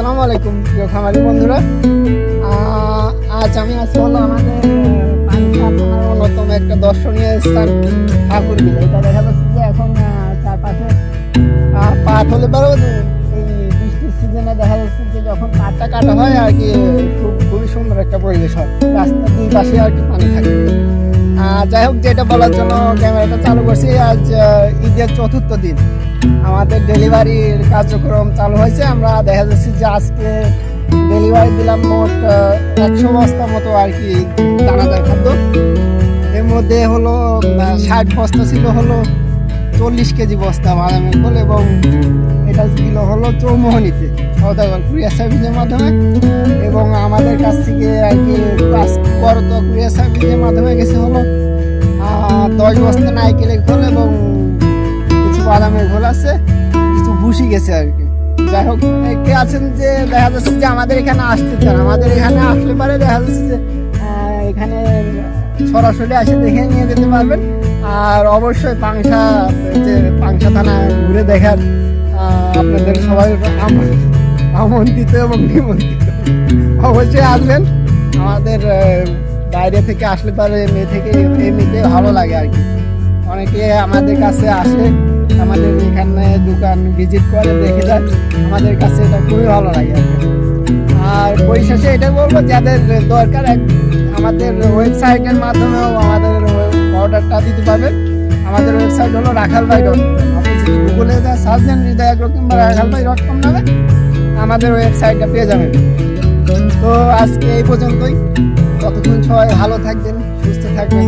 আসসালামু আলাইকুম প্রিয় খামারি বন্ধুরা। আজ আমি আছি হলো আমাদের পাংশা থানার অন্যতম একটা দর্শনীয় স্থান ঠাকুরবিল। এটা দেখা যাচ্ছে যে এখন চারপাশে পাট হলে পরেও এই বৃষ্টির সিজনে দেখা যাচ্ছে যে যখন পাটটা কাটা হয় আর কি খুবই সুন্দর একটা পরিবেশ হয়। রাস্তার দুই পাশে আর কি পানি থাকে। যাই হোক, যেটা বলার জন্য ক্যামেরাটা চালু করছি, আজ ঈদের চতুর্থ দিন আমাদের ডেলিভারির কার্যক্রম চালু হয়েছে। আমরা দেখা যাচ্ছে যে আজকে ডেলিভারি দিলাম মোট 100 বস্তা মতো আর কি দানাদার খাদ্য। এর মধ্যে হলো 60 বস্তা ছিল হলো 40 কেজি বস্তা বাদামের খোল, এবং এটা ছিল হলো চৌমোহনীতে সওদাগর কুরিয়ার সার্ভিসের মাধ্যমে, এবং আমাদের কাছ থেকে আর কি করত কুরিয়ার সার্ভিসের মাধ্যমে গেছে হলো 10 বস্তা নাইকেলের খোল এবং কিছু বাদামের খোল আছে, কিছু ভুসি গেছে আর কি। যাই হোক, কে আছেন যে দেখা যাচ্ছে যে আমাদের এখানে আসতে চান, আমাদের এখানে আসলে পারে দেখা যাচ্ছে যে এখানে সরাসরি এসে দেখে নিয়ে যেতে পারবেন। আর অবশ্যই পাংশা থানা ঘুরে দেখার আপনাদের সবাই আমন্ত্রিত এবং নিমন্ত্রিত। অবশ্যই আসবেন। আমাদের বাইরে থেকে আসলে পারে এমনিতে ভালো লাগে আর কি। অনেকে আমাদের কাছে আসে, আমাদের এখানে দোকান ভিজিট করে দেখে যায়, আমাদের কাছে এটা খুবই ভালো লাগে আর কি। আর পরিশেষে এটা বলবো, যাদের দরকার আমাদের ওয়েবসাইটের মাধ্যমেও আমাদের অর্ডারটা দিতে পারবেন। আমাদের ওয়েবসাইট হলো রাখালভাই.com। আপনি যদি গুগলে সার্চ দেন কিংবা রাখালভাই.com নামে আমাদের ওয়েবসাইটটা পেয়ে যাবেন। তো আজকে এই পর্যন্তই। ততক্ষণ সবাই ভালো থাকবেন, সুস্থ থাকবেন।